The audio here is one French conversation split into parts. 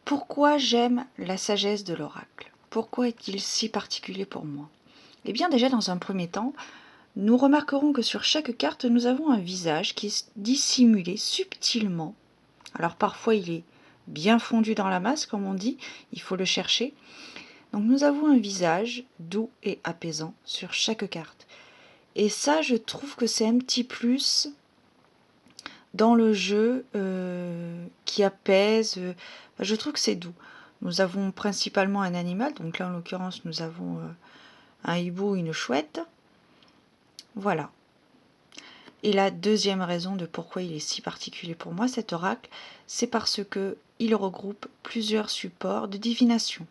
Pourquoi j'aime la sagesse de l'oracle? Pourquoi est-il si particulier pour moi? Eh bien déjà dans un premier temps, nous remarquerons que sur chaque carte, nous avons un visage qui est dissimulé subtilement. Alors parfois il est bien fondu dans la masse, comme on dit, il faut le chercher. Donc nous avons un visage doux et apaisant sur chaque carte. Et ça, je trouve que c'est un petit plus dans le jeu qui apaise. Je trouve que c'est doux. Nous avons principalement un animal, donc là en l'occurrence nous avons un hibou, une chouette. Voilà. Et la deuxième raison de pourquoi il est si particulier pour moi, cet oracle, c'est parce que il regroupe plusieurs supports de divination,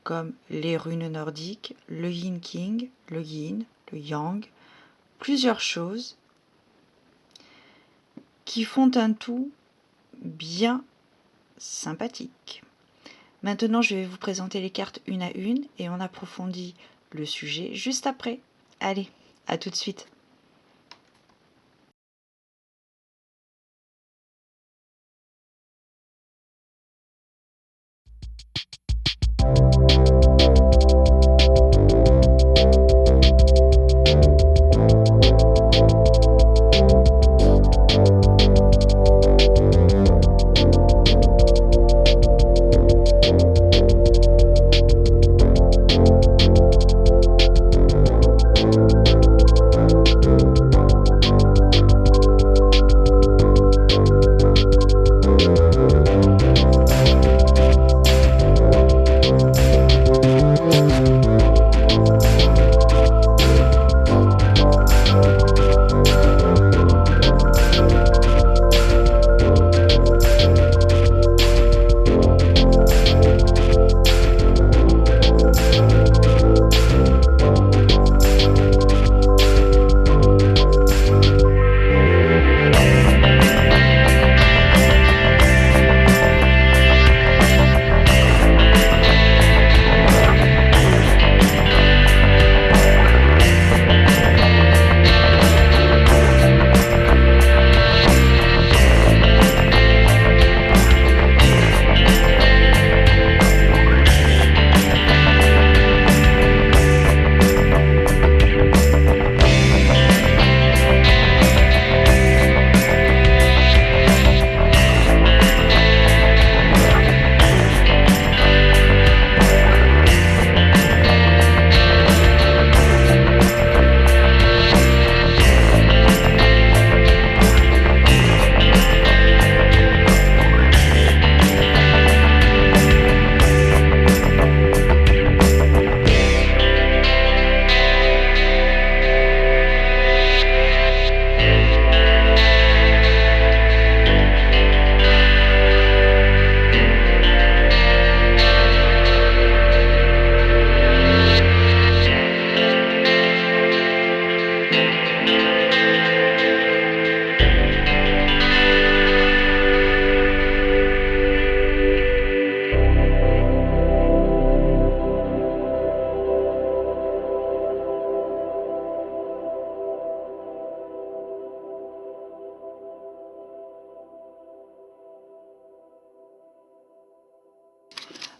comme les runes nordiques, le yin king, le yin, le yang, plusieurs choses qui font un tout bien sympathique. Maintenant, je vais vous présenter les cartes une à une et on approfondit le sujet juste après. Allez, à tout de suite.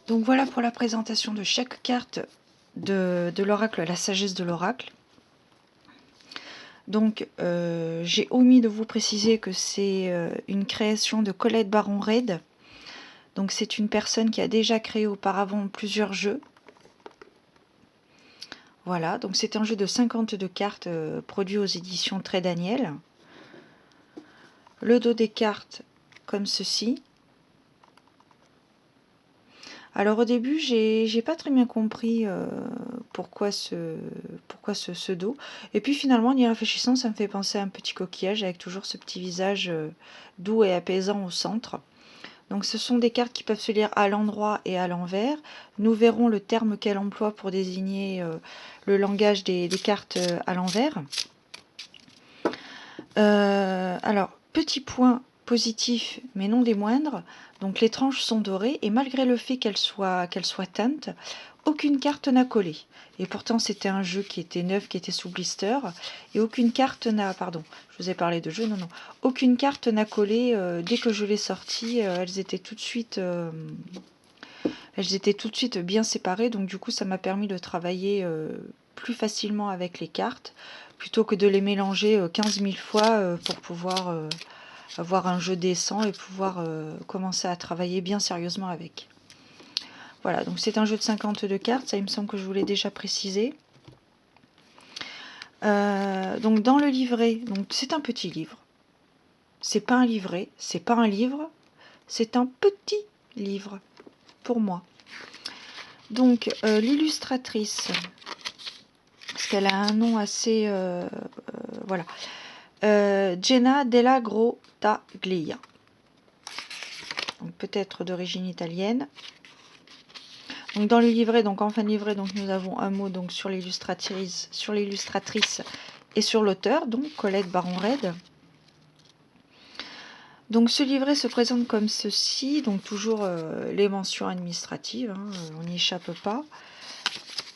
Donc voilà pour la présentation de chaque carte de l'oracle, la sagesse de l'oracle. Donc j'ai omis de vous préciser que c'est une création de Colette Baron-Reid. Donc c'est une personne qui a déjà créé auparavant plusieurs jeux. Voilà, donc c'est un jeu de 52 cartes produit aux éditions Très Daniel. Le dos des cartes comme ceci. Alors au début, j'ai pas très bien compris pourquoi ce dos. Et puis finalement, en y réfléchissant, ça me fait penser à un petit coquillage avec toujours ce petit visage doux et apaisant au centre. Donc ce sont des cartes qui peuvent se lire à l'endroit et à l'envers. Nous verrons le terme qu'elle emploie pour désigner le langage des cartes à l'envers. Alors, petit point positif, mais non des moindres. Donc les tranches sont dorées et malgré le fait qu'elles soient teintes, aucune carte n'a collé. Et pourtant c'était un jeu qui était neuf, qui était sous blister, et aucune carte n'a... Pardon, je vous ai parlé de jeu, non. Aucune carte n'a collé dès que je l'ai sortie, elles étaient tout de suite elles étaient tout de suite bien séparées, donc du coup ça m'a permis de travailler plus facilement avec les cartes, plutôt que de les mélanger 15 000 fois pour pouvoir avoir un jeu décent et pouvoir commencer à travailler bien sérieusement avec. Voilà, donc c'est un jeu de 52 cartes, ça il me semble que je vous l'ai déjà précisé. Donc dans le livret, donc c'est un petit livre. C'est pas un livret, c'est pas un livre, c'est un petit livre pour moi. Donc l'illustratrice, parce qu'elle a un nom assez... voilà. Jenna Della Grottaglia. Donc peut-être d'origine italienne. Donc dans le livret, donc en fin de livret, donc nous avons un mot donc sur l'illustratrice et sur l'auteur, donc Colette Baron-Reid. Donc ce livret se présente comme ceci, donc toujours les mentions administratives, hein, on n'y échappe pas.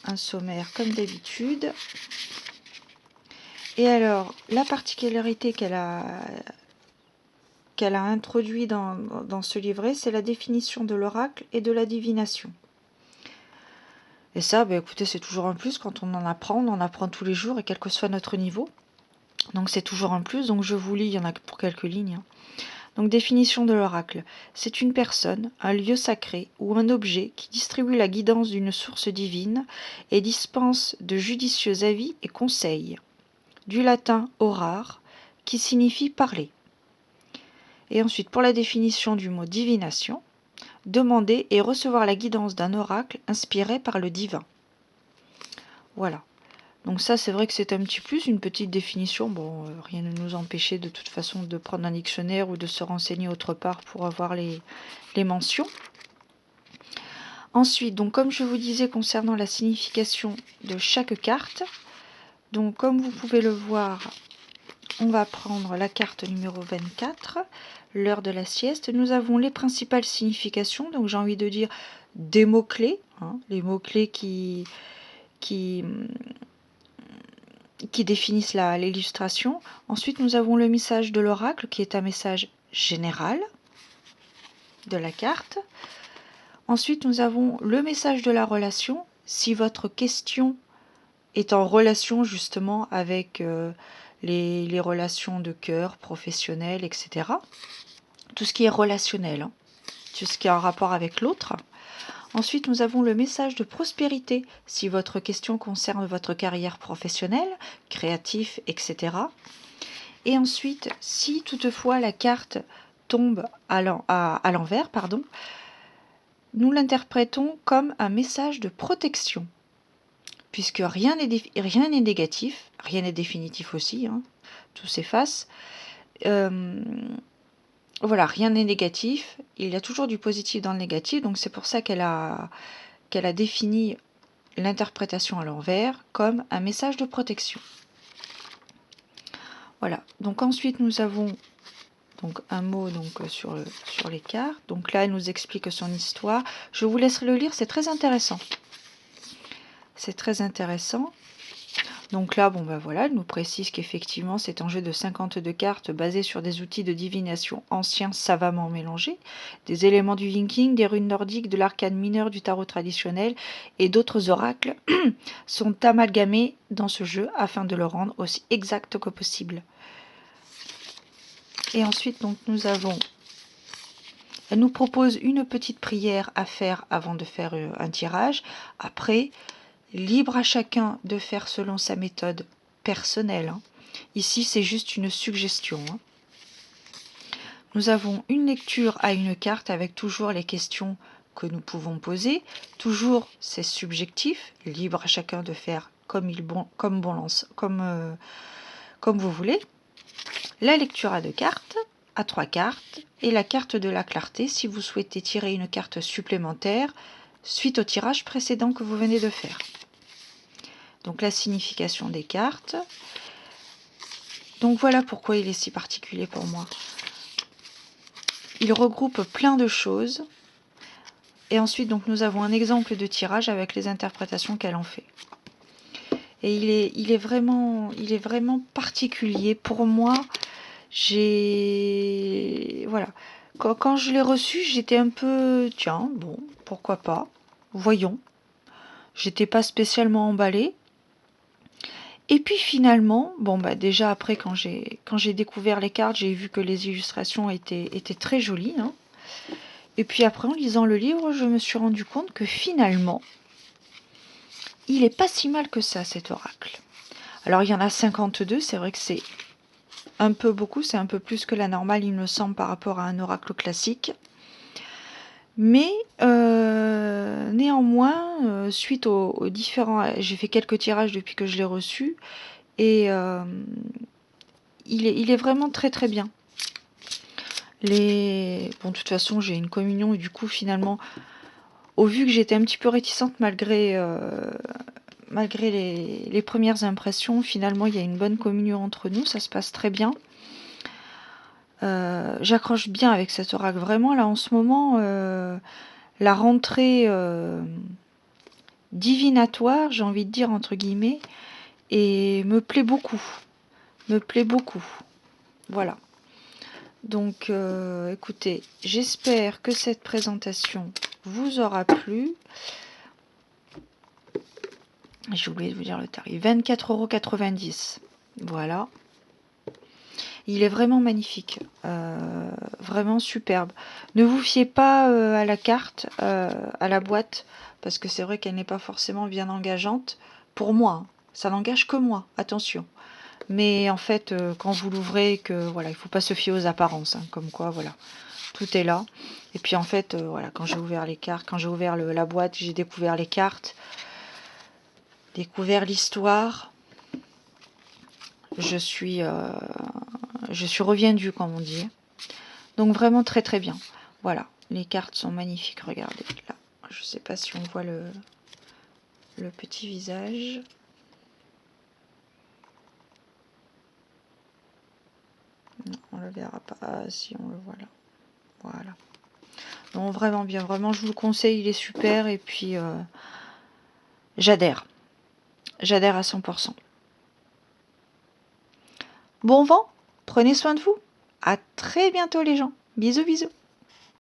Un sommaire comme d'habitude. Et alors, la particularité qu'elle a introduit dans ce livret, c'est la définition de l'oracle et de la divination. Et ça, bah, écoutez, c'est toujours un plus quand on en apprend tous les jours et quel que soit notre niveau. Donc c'est toujours un plus, donc je vous lis, il y en a pour quelques lignes. Hein. Donc définition de l'oracle. C'est une personne, un lieu sacré ou un objet qui distribue la guidance d'une source divine et dispense de judicieux avis et conseils. Du latin orar, qui signifie parler. Et ensuite, pour la définition du mot divination, demander et recevoir la guidance d'un oracle inspiré par le divin. Voilà. Donc ça, c'est vrai que c'est un petit plus, une petite définition. Bon, rien ne nous empêchait de toute façon de prendre un dictionnaire ou de se renseigner autre part pour avoir les mentions. Ensuite, donc comme je vous disais concernant la signification de chaque carte, donc comme vous pouvez le voir, on va prendre la carte numéro 24, l'heure de la sieste. Nous avons les principales significations, donc j'ai envie de dire des mots-clés, hein, les mots-clés qui définissent l'illustration. Ensuite, nous avons le message de l'oracle, qui est un message général de la carte. Ensuite, nous avons le message de la relation, si votre question est en relation justement avec les relations de cœur, professionnelles, etc. Tout ce qui est relationnel, hein, tout ce qui est en rapport avec l'autre. Ensuite, nous avons le message de prospérité, si votre question concerne votre carrière professionnelle, créatif, etc. Et ensuite, si toutefois la carte tombe à l'envers, nous l'interprétons comme un message de protection, puisque rien n'est négatif, rien n'est définitif aussi, hein, tout s'efface. Voilà, rien n'est négatif, il y a toujours du positif dans le négatif, donc c'est pour ça qu'elle a défini l'interprétation à l'envers comme un message de protection. Voilà, donc ensuite nous avons donc un mot donc sur les cartes. Donc là, elle nous explique son histoire. Je vous laisserai le lire, c'est très intéressant. C'est très intéressant. Donc là, bon ben voilà, elle nous précise qu'effectivement, c'est un jeu de 52 cartes basé sur des outils de divination anciens savamment mélangés, des éléments du Viking, des runes nordiques, de l'arcane mineur du tarot traditionnel et d'autres oracles sont amalgamés dans ce jeu afin de le rendre aussi exact que possible. Et ensuite, donc, elle nous propose une petite prière à faire avant de faire un tirage. Après, libre à chacun de faire selon sa méthode personnelle. Hein. Ici, c'est juste une suggestion. Hein. Nous avons une lecture à une carte avec toujours les questions que nous pouvons poser. Toujours, c'est subjectif, libre à chacun de faire comme vous voulez. La lecture à 2 cartes, à 3 cartes, et la carte de la clarté si vous souhaitez tirer une carte supplémentaire suite au tirage précédent que vous venez de faire. Donc la signification des cartes. Donc voilà pourquoi il est si particulier pour moi. Il regroupe plein de choses. Et ensuite, donc, nous avons un exemple de tirage avec les interprétations qu'elle en fait. Et il est vraiment particulier. Pour moi, voilà. quand je l'ai reçu, j'étais un peu... Tiens, bon, pourquoi pas. Voyons. J'étais pas spécialement emballée. Et puis finalement, bon bah déjà après quand j'ai découvert les cartes, j'ai vu que les illustrations étaient très jolies, hein. Et puis après en lisant le livre, je me suis rendu compte que finalement, il est pas si mal que ça cet oracle. Alors il y en a 52, c'est vrai que c'est un peu beaucoup, c'est un peu plus que la normale il me semble par rapport à un oracle classique. Mais néanmoins, suite aux différents... J'ai fait quelques tirages depuis que je l'ai reçu, et il est vraiment très très bien. Bon, de toute façon, j'ai une communion, et du coup, finalement, au vu que j'étais un petit peu réticente malgré les premières impressions, finalement, il y a une bonne communion entre nous, ça se passe très bien. J'accroche bien avec cet oracle. Vraiment, là, en ce moment, la rentrée divinatoire, j'ai envie de dire, entre guillemets, et me plaît beaucoup. Me plaît beaucoup. Voilà. Donc, écoutez, j'espère que cette présentation vous aura plu. J'ai oublié de vous dire le tarif. 24,90 €. Voilà. Il est vraiment magnifique. Vraiment superbe. Ne vous fiez pas à la carte, à la boîte, parce que c'est vrai qu'elle n'est pas forcément bien engageante. Pour moi, hein. Ça n'engage que moi, attention. Mais en fait, quand vous l'ouvrez, que voilà, il ne faut pas se fier aux apparences, hein, comme quoi, voilà, tout est là. Et puis en fait, voilà, quand j'ai ouvert les cartes, quand j'ai ouvert la boîte, j'ai découvert les cartes, découvert l'histoire. Je suis reviendue, comme on dit. Donc vraiment très très bien. Voilà, les cartes sont magnifiques, regardez là. Je ne sais pas si on voit le petit visage. Non, on le verra pas. Ah, si, on le voit là. Voilà. Non, vraiment bien. Vraiment, je vous le conseille, il est super. Et puis, j'adhère. J'adhère à 100%. Bon vent, prenez soin de vous. À très bientôt les gens. Bisous bisous.